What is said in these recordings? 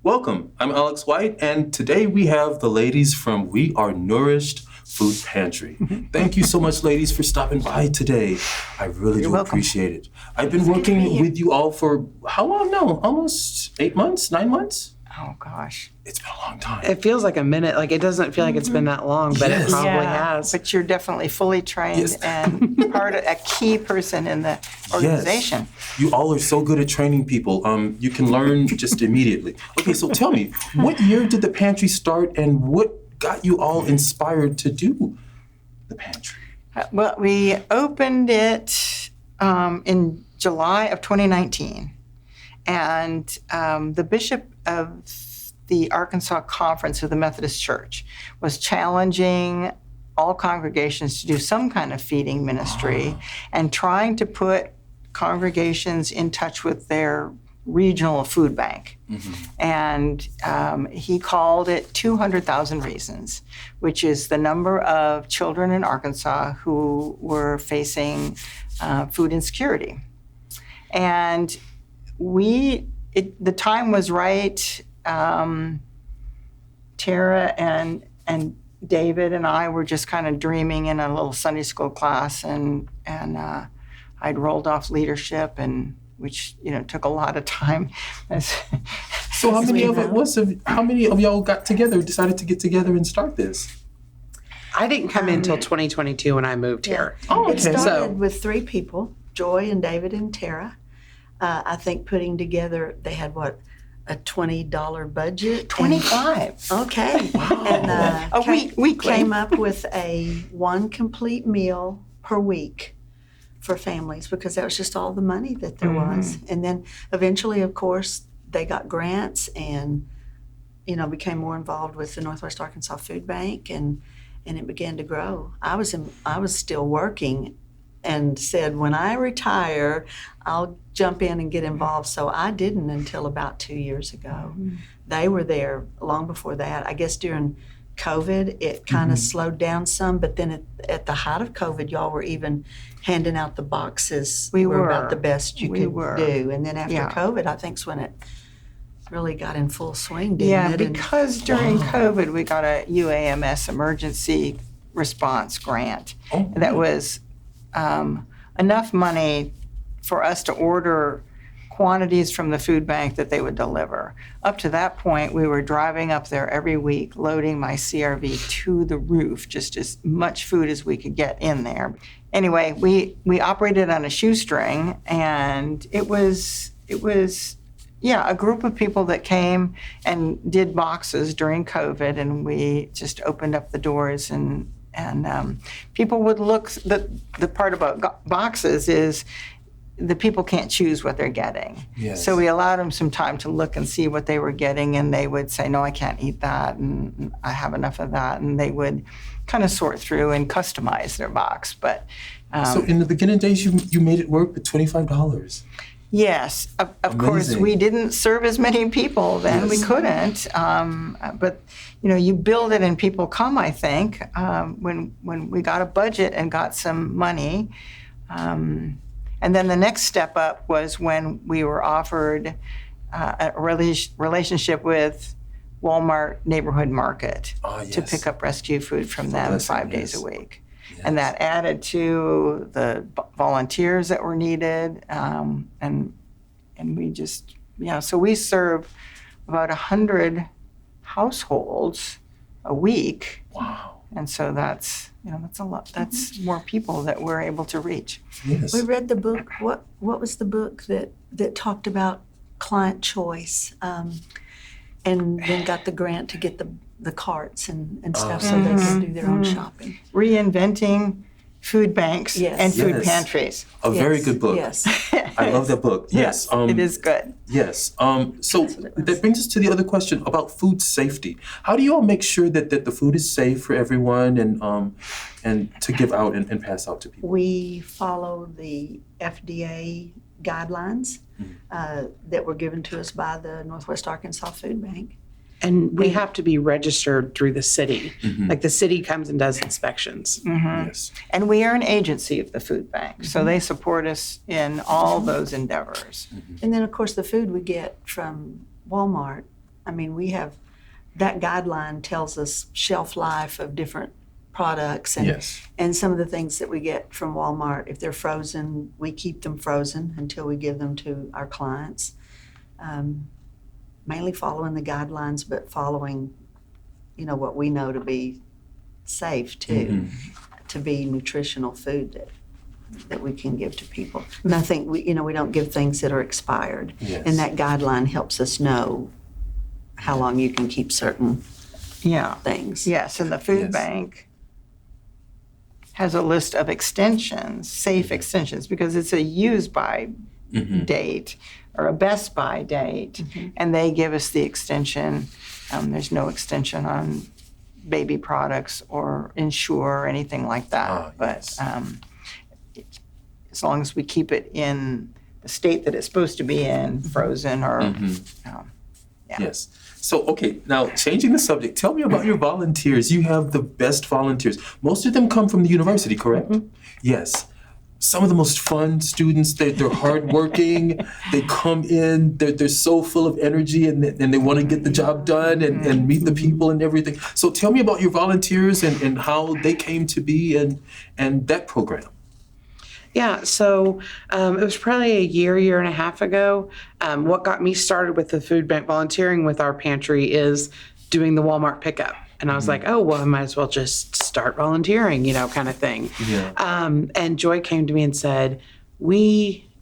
Welcome, I'm Alex White, and today we have the ladies from We Are Nourished Food Pantry. Thank you so much, ladies, for stopping by today. I really do appreciate it. I've been working with you all for how long now? Almost 8 months, 9 months? Oh, gosh. It's been a long time. It feels like a minute. Like, it doesn't feel like it's been that long, but Yes. it probably Yeah, has. but you're definitely fully trained Yes. and a key person in the organization. Yes. You all are so good at training people. You can learn just immediately. Okay, so tell me, what year did the pantry start and what got you all inspired to do the pantry? Well, we opened it in July of 2019. And the bishop of the Arkansas Conference of the Methodist Church was challenging all congregations to do some kind of feeding ministry and trying to put congregations in touch with their regional food bank. And he called it 200,000 Reasons, which is the number of children in Arkansas who were facing food insecurity. And the time was right. Tara and David and I were just kind of dreaming in a little Sunday school class, and I'd rolled off leadership, and which took a lot of time. So how many of y'all got together, decided to get together and start this? I didn't come in until 2022 when I moved here. Oh, okay. It started with 3 people, Joy and David and Tara. I think putting together, they had a $20 budget? 25. Okay. Wow. And we came up with one complete meal per week for families because that was just all the money that there was. And then eventually, of course, they got grants and, became more involved with the Northwest Arkansas Food Bank and it began to grow. I was still working and said, when I retire, I'll jump in and get involved. So I didn't until about 2 years ago. They were there long before that. I guess during COVID, it kind of slowed down some, but then at the height of COVID, y'all were even handing out the boxes. We were were. about the best you could were. do. And then after Yeah. COVID, I think's when it really got in full swing, didn't it? And because during COVID, we got a UAMS emergency response grant that was enough money for us to order quantities from the food bank that they would deliver. Up to that point, we were driving up there every week, loading my CRV to the roof, just as much food as we could get in there. Anyway, we operated on a shoestring, and it was a group of people that came and did boxes during COVID, and we just opened up the doors and people would look. The part about boxes is the people can't choose what they're getting. Yes. So we allowed them some time to look and see what they were getting, and they would say, no, I can't eat that, and I have enough of that, and they would kind of sort through and customize their box. But So in the beginning days, you made it work with $25. yes, of course, we didn't serve as many people then. Yes. We couldn't. But you build it and people come, I think, when we got a budget and got some money. And then the next step up was when we were offered a relationship with Walmart Neighborhood Market to pick up rescue food from them 5 days a week. Yes. And that added to the volunteers that were needed. And we just, so we serve about 100 households a week. Wow. And so that's a lot. That's more people that we're able to reach. Yes. we read the book. What was the book that talked about client choice, and then got the grant to get the carts and stuff so they could do their own shopping. Reinventing food banks Yes. and food Yes. pantries. A very good book. Yes. I love that book. Yes. It is good. Yes. So that brings us to the other question about food safety. How do you all make sure that the food is safe for everyone and to give out and pass out to people? We follow the FDA guidelines that were given to us by the Northwest Arkansas Food Bank. And we have to be registered through the city. Like the city comes and does inspections. Yes. And we are an agency of the food bank, so they support us in all those endeavors. And then, of course, the food we get from Walmart I mean, we have, that guideline tells us shelf life of different products and Yes. and some of the things that we get from Walmart. If they're frozen, we keep them frozen until we give them to our clients. Mainly following the guidelines, but following, what we know to be safe too, to be nutritional food that we can give to people. Nothing, we don't give things that are expired. Yes. And that guideline helps us know how long you can keep certain Yeah. things. Yes, and the food Yes. bank has a list of extensions, safe extensions, because it's a use by date or a best by date, and they give us the extension. There's no extension on baby products or Ensure or anything like that. But as long as we keep it in the state that it's supposed to be in, frozen or Yes. So, okay, now changing the subject, tell me about your volunteers. You have the best volunteers. Most of them come from the university, correct? Yes. Some of the most fun students, they're hardworking, they come in, they're so full of energy and they want to get the job done and meet the people and everything. So tell me about your volunteers and how they came to be and that program. Yeah, so it was probably a year and a half ago. What got me started with the food bank volunteering with our pantry is doing the Walmart pickup. And I was like, oh, well, I might as well just start volunteering, kind of thing. Yeah. And Joy came to me and said,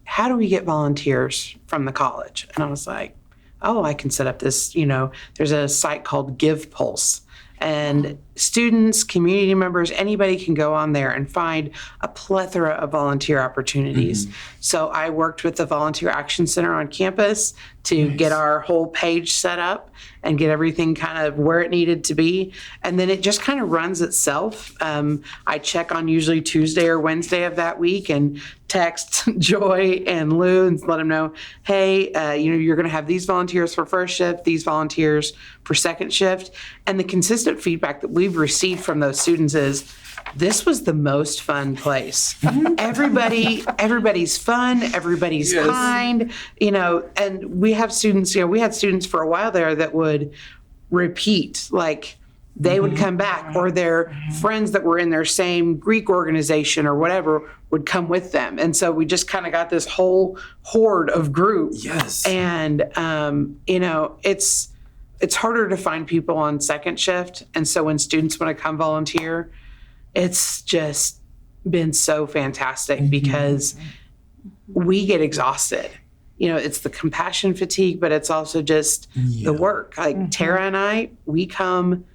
how do we get volunteers from the college? And I was like, oh, I can set up this, there's a site called Give Pulse. And students, community members, anybody can go on there and find a plethora of volunteer opportunities. So I worked with the Volunteer Action Center on campus to get our whole page set up and get everything kind of where it needed to be. And then it just kind of runs itself. I check on usually Tuesday or Wednesday of that week and text Joy and Lou and let them know, hey, you're going to have these volunteers for first shift, these volunteers for second shift. And the consistent feedback that we've received from those students is, this was the most fun place. Everybody's fun, everybody's kind, and we have students, we had students for a while there that would repeat, like they would come back, or their friends that were in their same Greek organization or whatever would come with them. And so we just kind of got this whole horde of group. Yes. And, it's harder to find people on second shift. And so when students want to come volunteer, it's just been so fantastic because we get exhausted. It's the compassion fatigue, but it's also just the work. Like Tara and I, we come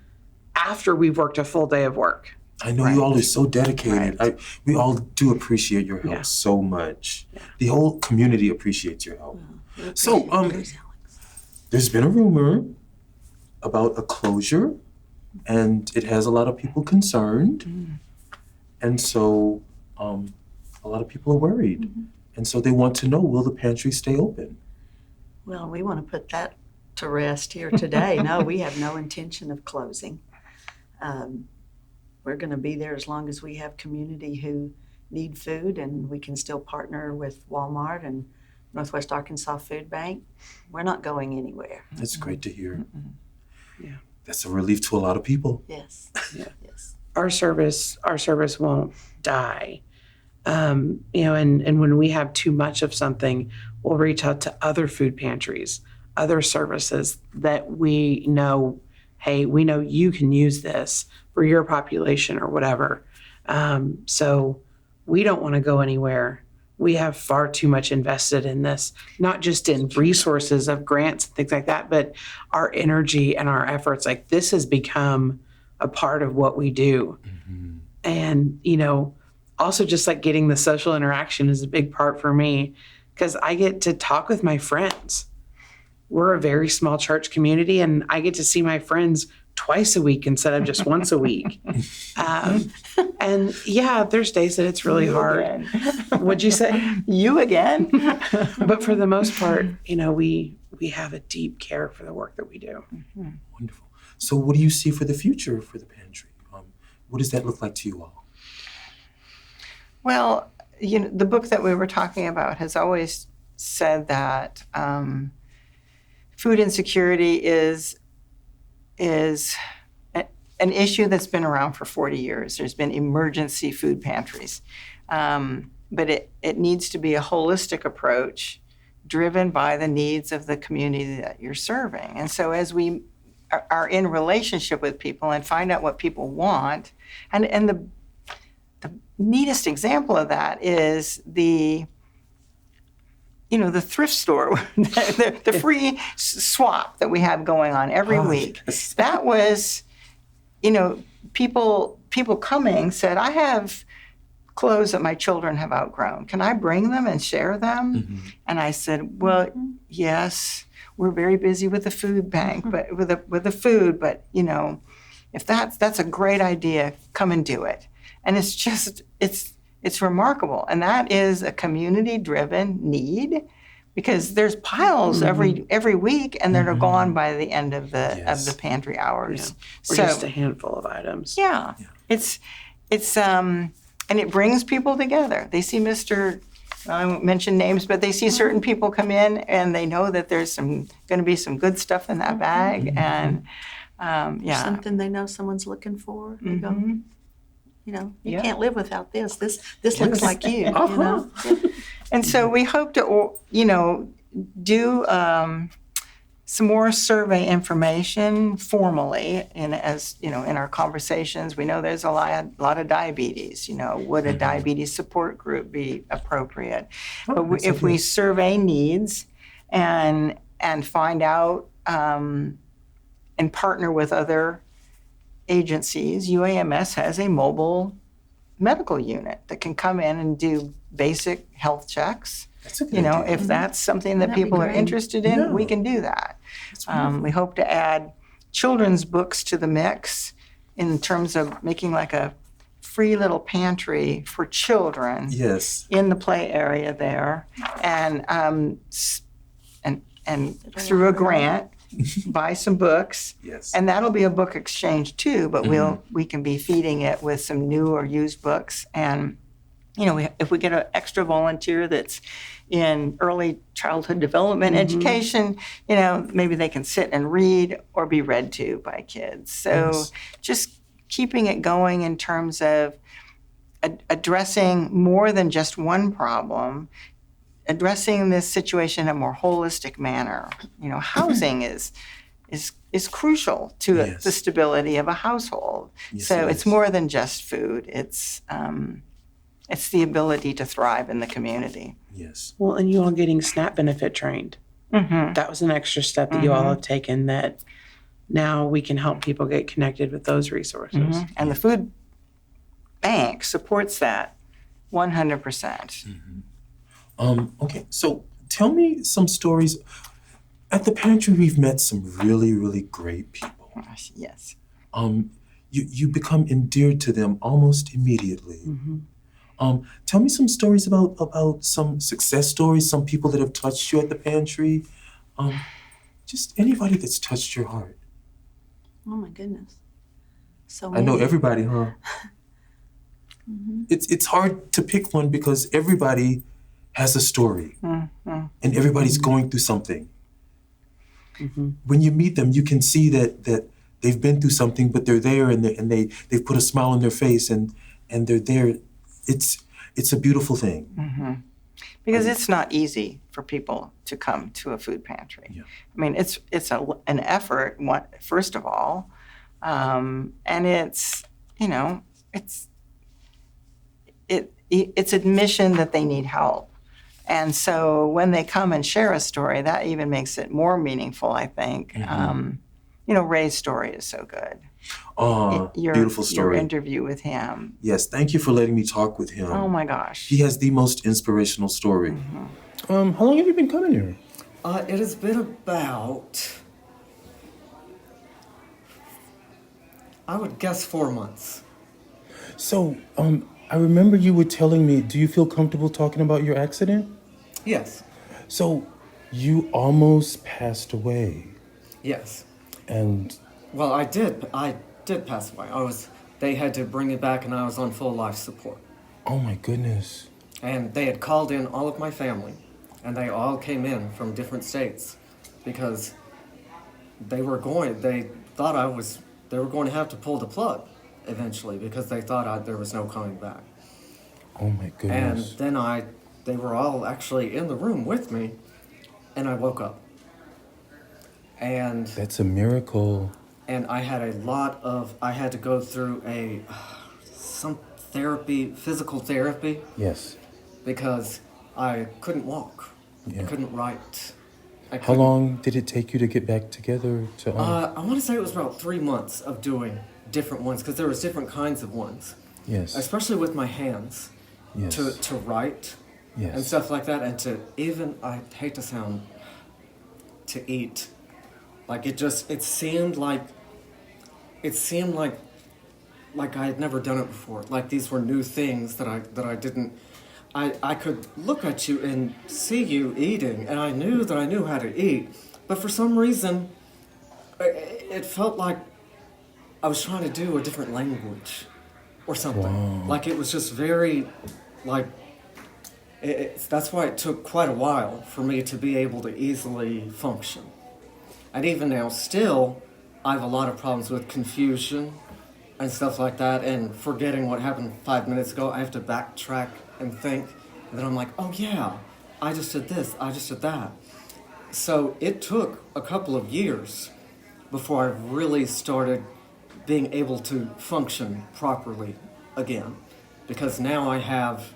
after we've worked a full day of work. I know you all are so dedicated. We all do appreciate your help so much. Yeah. The whole community appreciates your help. So, there's been a rumor about a closure, and it has a lot of people concerned. And so a lot of people are worried. And so they want to know, will the pantry stay open? Well, we want to put that to rest here today. No, we have no intention of closing. We're going to be there as long as we have community who need food, and we can still partner with Walmart and Northwest Arkansas Food Bank. We're not going anywhere. That's great to hear. Yeah. That's a relief to a lot of people. Yes. Yeah. Yes. Our service won't die. And when we have too much of something, we'll reach out to other food pantries, other services that we know, hey, we know you can use this for your population or whatever. So we don't want to go anywhere. We have far too much invested in this, not just in resources of grants and things like that, but our energy and our efforts. Like, this has become a part of what we do. And, also just like getting the social interaction is a big part for me, because I get to talk with my friends. We're a very small church community, and I get to see my friends twice a week instead of just once a week. And yeah, there's days that it's really hard. What'd you say? You again? But for the most part, we have a deep care for the work that we do. Wonderful. So what do you see for the future for the pantry? What does that look like to you all? Well, the book that we were talking about has always said that food insecurity is an issue that's been around for 40 years. There's been emergency food pantries. But it needs to be a holistic approach driven by the needs of the community that you're serving. And so as we are in relationship with people and find out what people want, and the neatest example of that is the thrift store, the free swap that we have going on every week. Yes. That was, people coming said, I have clothes that my children have outgrown. Can I bring them and share them? Mm-hmm. And I said, well, yes, we're very busy with the food bank, but with the food, but if that's a great idea, come and do it. And it's just, it's remarkable. And that is a community-driven need, because there's piles every week, and they're gone by the end of the pantry hours. Or just a handful of items. Yeah. It's and it brings people together. They see I won't mention names, but they see certain people come in, and they know that there's going to be some good stuff in that bag, and Something they know someone's looking for. They go, you can't live without this. This looks like you. Uh-huh. And so we hope to, do some more survey information formally, in our conversations. We know there's a lot of diabetes. Would a diabetes support group be appropriate? But if we survey needs and find out and partner with other agencies, UAMS has a mobile medical unit that can come in and do basic health checks. That's a good idea. If that's something that That'd be people are great. interested in, Yeah. we can do that. That's wonderful. We hope to add children's books to the mix in terms of making like a free little pantry for children Yes. in the play area there, and through a grant, buy some books. Yes. And that'll be a book exchange too, but we can be feeding it with some new or used books. And if we get an extra volunteer that's in early childhood development education, maybe they can sit and read or be read to by kids. So Yes. just keeping it going in terms of addressing more than just one problem, addressing this situation in a more holistic manner. Housing is crucial to Yes. the stability of a household. Yes, So it it's is. more than just food. It's the ability to thrive in the community. Yes. Well, and you all getting SNAP benefit trained. Mm-hmm. That was an extra step that you all have taken, that now we can help people get connected with those resources. And the food bank supports that 100%. Okay, so tell me some stories. At the pantry, we've met some really, really great people. Yes. You become endeared to them almost immediately. Tell me some stories about some success stories, some people that have touched you at the pantry. Just anybody that's touched your heart. Oh my goodness. So I know many. everybody, huh? It's hard to pick one because everybody has a story, and everybody's going through something. When you meet them, you can see that they've been through something, but they're there, and they've put a smile on their face, and they're there. It's a beautiful thing. Because it's not easy for people to come to a food pantry. Yeah. I mean, it's an effort, first of all, and it's admission that they need help. And so when they come and share a story, that even makes it more meaningful, I think. Ray's story is so good. Oh, beautiful story. Your interview with him. Yes, thank you for letting me talk with him. Oh my gosh. He has the most inspirational story. How long have you been coming here? It has been about, I would guess 4 months. So, I remember you were telling me, do you feel comfortable talking about your accident? Yes, So, you almost passed away. yes. And Well, I did pass away. They had to bring me back and I was on full life support. oh my goodness. And they had called in all of my family and they all came in from different states because they thought they were going to have to pull the plug eventually because they thought there was no coming back. Oh my goodness. And then they were all actually in the room with me, and I woke up. And That's a miracle. and I had I had to go through some therapy, physical therapy, Yes. because I couldn't walk. Yeah. I couldn't write. How long did it take you to get back together? I want to say it was about 3 months of doing different ones, because there was different kinds of ones, Yes. especially with my hands, Yes. to write Yes. and stuff like that, and to even, I hate to sound, to eat. Like it seemed like I had never done it before. Like these were new things that I didn't. I could look at you and see you eating, and I knew that I knew how to eat, but for some reason, it felt like I was trying to do a different language, or something. Wow. Like it was just very, like. That's why it took quite a while for me to be able to easily function. And even now, still, I have a lot of problems with confusion and stuff like that, and forgetting what happened 5 minutes ago. I have to backtrack and think, and then I'm like, oh yeah, I just did this, I just did that. So it took a couple of years before I really started being able to function properly again, because now I've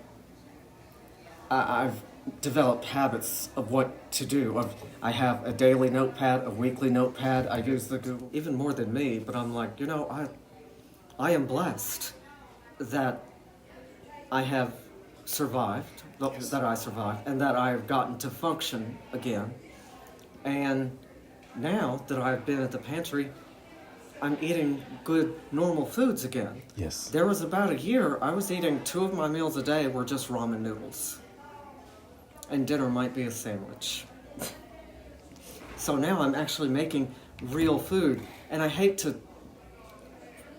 developed habits of what to do. I have a daily notepad, a weekly notepad. I use the Google, even more than me, but I'm like, I am blessed that I have survived, that I survived, and that I've gotten to function again. And now that I've been at the pantry, I'm eating good, normal foods again. Yes. There was about a year, I was eating 2 of my meals a day were just ramen noodles. And dinner might be a sandwich. So now I'm actually making real food. And I hate to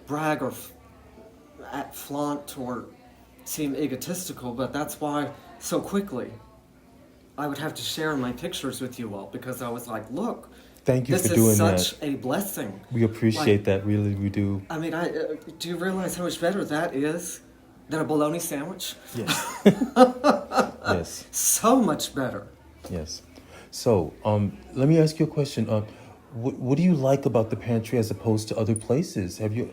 brag or flaunt or seem egotistical, but that's why so quickly I would have to share my pictures with you all, because I was like, look, Thank you this for doing is that. such a blessing. We appreciate that, really, we do. I mean, do you realize how much better that is than a bologna sandwich? Yes. Yes. So much better. Yes. So, let me ask you a question. What do you like about the pantry as opposed to other places? Have you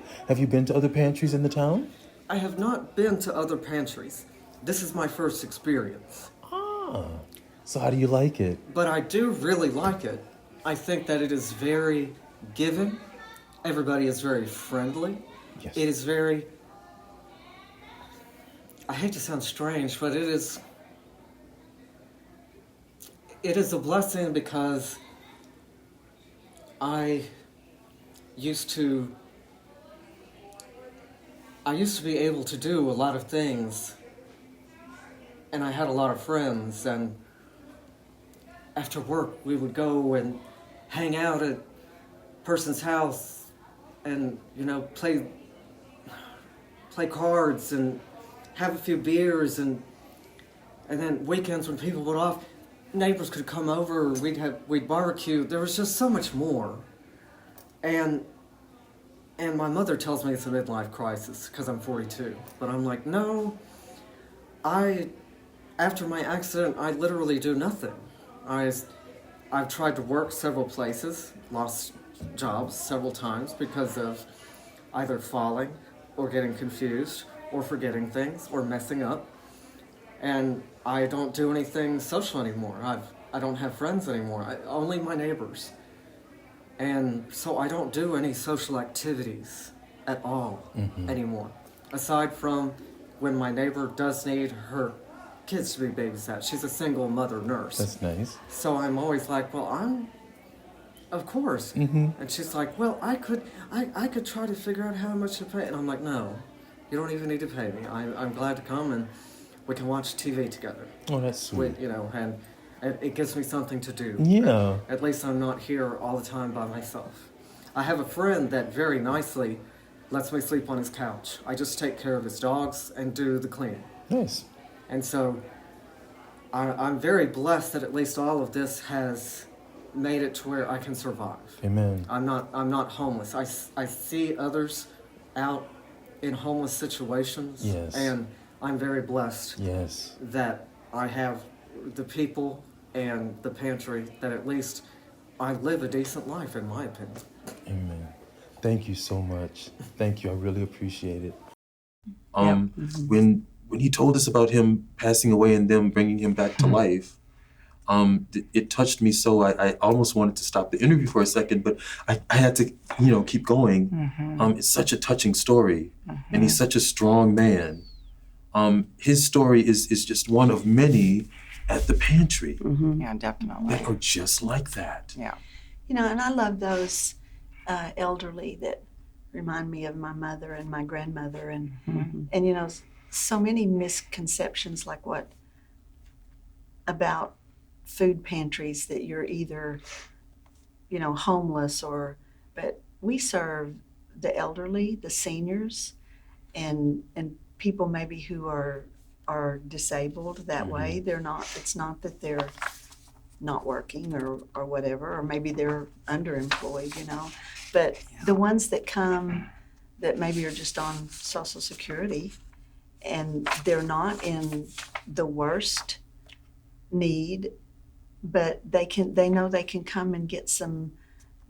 been to other pantries in the town? I have not been to other pantries. This is my first experience. Ah. So how do you like it? But I do really like it. I think that it is very giving. Everybody is very friendly. Yes. It is very, I hate to sound strange, but it is a blessing, because I used to be able to do a lot of things, and I had a lot of friends, and after work we would go and hang out at a person's house and, play cards and have a few beers, and then weekends when people were off, neighbors could come over, we'd barbecue. There was just so much more. And my mother tells me it's a midlife crisis because I'm 42. But I'm like, no, after my accident, I literally do nothing. I've tried to work several places, lost jobs several times because of either falling or getting confused or forgetting things or messing up. And I don't do anything social anymore. I don't have friends anymore. Only my neighbors. And so I don't do any social activities at all anymore. Aside from when my neighbor does need her kids to be babysat. She's a single mother nurse. That's nice. So I'm always like, well, of course. And she's like, well, I could try to figure out how much to pay. And I'm like, no, you don't even need to pay me. I'm glad to come and we can watch TV together. Oh, that's sweet. And it gives me something to do. Yeah. At least I'm not here all the time by myself. I have a friend that very nicely lets me sleep on his couch. I just take care of his dogs and do the cleaning. Nice. And so I'm very blessed that at least all of this has made it to where I can survive. Amen. I'm not homeless. I see others out in homeless situations. Yes. And I'm very blessed Yes. that I have the people and the pantry that at least I live a decent life, in my opinion. Amen. Thank you so much. Thank you. I really appreciate it. When he told us about him passing away and them bringing him back to life, it touched me so I almost wanted to stop the interview for a second, but I had to, keep going. It's such a touching story, and he's such a strong man. His story is just one of many at the pantry Yeah, definitely. that are just like that. Yeah. And I love those elderly that remind me of my mother and my grandmother, and so many misconceptions like what about food pantries, that you're either homeless but we serve the elderly, the seniors, and people maybe who are disabled that way. It's not that they're not working or whatever, or maybe they're underemployed, but the ones that come that maybe are just on Social Security and they're not in the worst need, but they know they can come and get some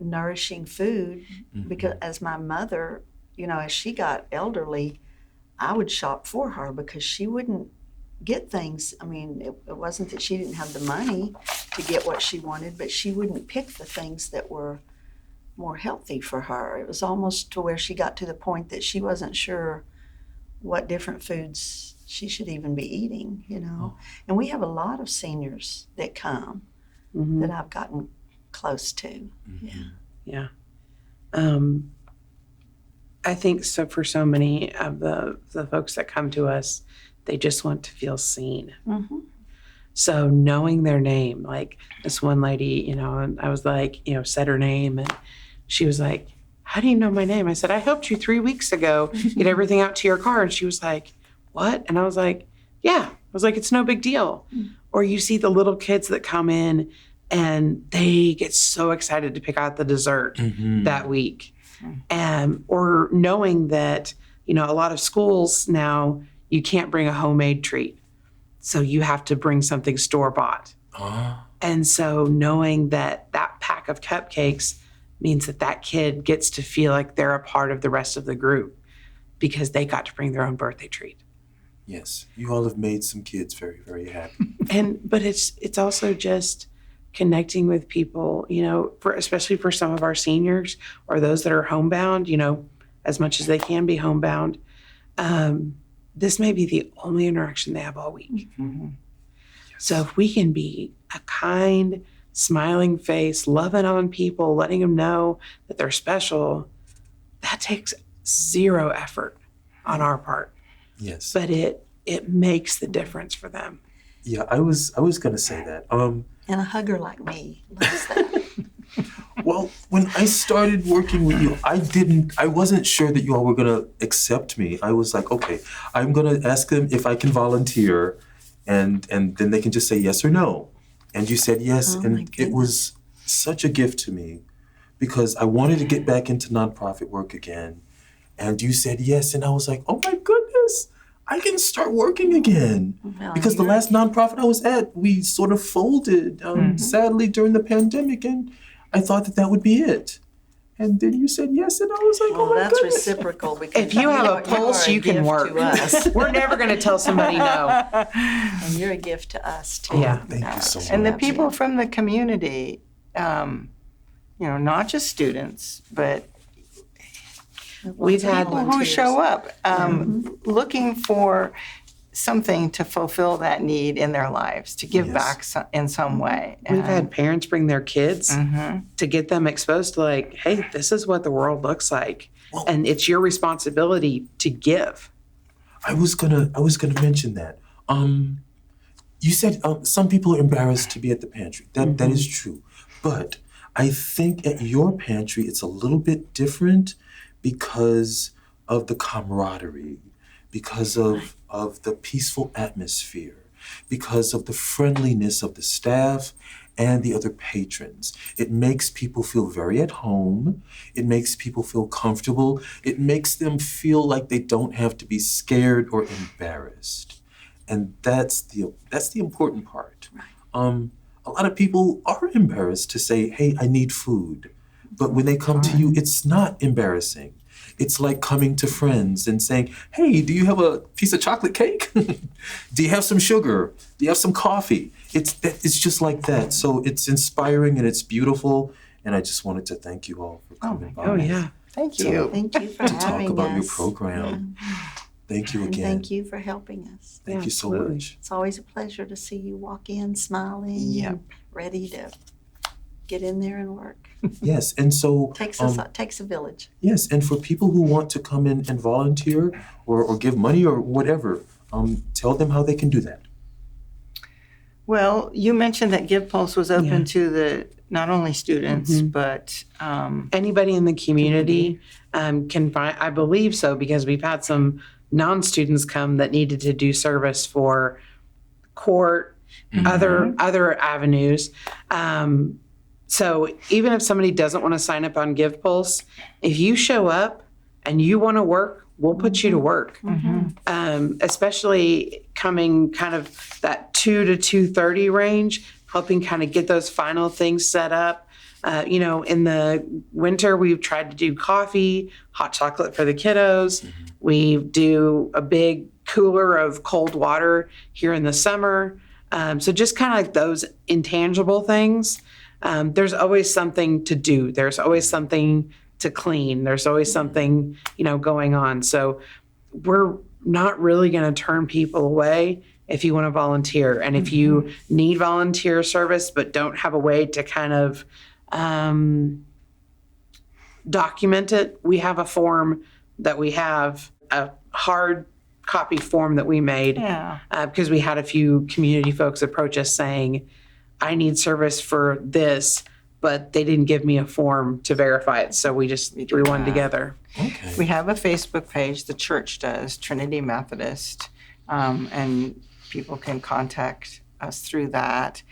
nourishing food. Because as my mother, as she got elderly, I would shop for her because she wouldn't get things. I mean, it wasn't that she didn't have the money to get what she wanted, but she wouldn't pick the things that were more healthy for her. It was almost to where she got to the point that she wasn't sure what different foods she should even be eating, And we have a lot of seniors that come that I've gotten close to. Yeah. I think so for so many of the folks that come to us, they just want to feel seen. So knowing their name, like this one lady, and I was like, said her name, and she was like, "How do you know my name?" I said, "I helped you 3 weeks ago get everything out to your car." And she was like, "What?" And I was like, "Yeah." I was like, "It's no big deal." Or you see the little kids that come in and they get so excited to pick out the dessert that week. Or knowing that, a lot of schools now, you can't bring a homemade treat. So you have to bring something store-bought. And so knowing that pack of cupcakes means that kid gets to feel like they're a part of the rest of the group because they got to bring their own birthday treat. Yes, you all have made some kids very, very happy. But it's also just connecting with people, especially for some of our seniors or those that are homebound, as much as they can be homebound. This may be the only interaction they have all week. Yes. So if we can be a kind, smiling face, loving on people, letting them know that they're special, that takes zero effort on our part. Yes. But it makes the difference for them. Yeah, I was going to say that. And a hugger like me loves that. Well, when I started working with you, I wasn't sure that you all were going to accept me. I was like, okay, I'm going to ask them if I can volunteer, and then they can just say yes or no. And you said yes, and it was such a gift to me because I wanted to get back into nonprofit work again. And you said yes, and I was like, oh my goodness, I can start working again. Well, because the last nonprofit I was at, we sort of folded, sadly, during the pandemic, and I thought that would be it. And then you said yes, and I was like, oh my that's goodness. reciprocal because If you have a pulse, you can work. To us. We're never going to tell somebody no. And you're a gift to us too. Yeah. Thank you so much. And the people from the community, not just students, but We've had people who show up looking for something to fulfill that need in their lives, to give back in some way. We've had parents bring their kids to get them exposed to like, hey, this is what the world looks like. Well, and it's your responsibility to give. I was gonna mention that. You said some people are embarrassed to be at the pantry. That is true. But I think at your pantry, it's a little bit different because of the camaraderie, because of the peaceful atmosphere, because of the friendliness of the staff and the other patrons. It makes people feel very at home. It makes people feel comfortable. It makes them feel like they don't have to be scared or embarrassed. And that's the important part. A lot of people are embarrassed to say, hey, I need food. But when they come to you, it's not embarrassing. It's like coming to friends and saying, hey, do you have a piece of chocolate cake? Do you have some sugar? Do you have some coffee? It's just like that. So it's inspiring and it's beautiful. And I just wanted to thank you all for coming by. Oh, yeah. Thank you. Thank you for To talk having about us. your program. Thank you And again. thank you for helping us. Thank you so Absolutely. much. It's always a pleasure to see you walk in smiling, Yep. and ready to get in there and work. Yes, and so Takes a village. yes, and for people who want to come in and volunteer or give money or whatever, tell them how they can do that. Well, you mentioned that Give Pulse was open Yeah. to the not only students, but Anybody in the community can find, I believe so, because we've had some non-students come that needed to do service for court, other avenues. So even if somebody doesn't want to sign up on Give Pulse, if you show up and you want to work, we'll put you to work. Especially coming kind of that 2 to 2:30 range, helping kind of get those final things set up. In the winter, we've tried to do coffee, hot chocolate for the kiddos. We do a big cooler of cold water here in the summer. So just kind of like those intangible things. There's always something to do. There's always something to clean. There's always something, going on. So we're not really going to turn people away if you want to volunteer. And if you need volunteer service but don't have a way to kind of document it, we have a form that we have, a hard copy form that we made because we had a few community folks approach us saying, I need service for this, but they didn't give me a form to verify it. So we just threw one together. Okay. we have a Facebook page, the church does, Trinity Methodist, and people can contact us through that.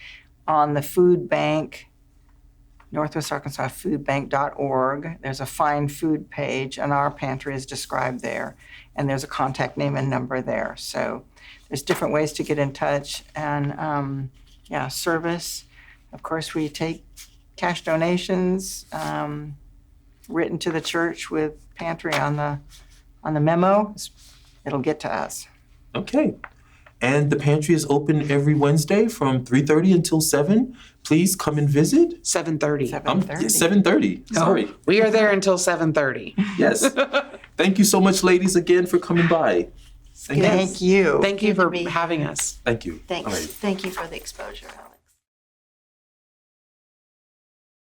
On the food bank, Northwest Arkansas foodbank.org, there's a find food page, and our pantry is described there. And there's a contact name and number there. So there's different ways to get in touch. And service. Of course, we take cash donations written to the church with Pantry on the memo. It'll get to us. Okay. And the pantry is open every Wednesday from 3:30 until 7. Please come and visit. 7:30. 7:30. 7:30. Sorry. We are there until 7:30. Yes. Thank you so much, ladies, again for coming by. Thank you. Thank you. Thank you Good to for be having us. Thank you. Thanks. All right. Thank you for the exposure, Alex.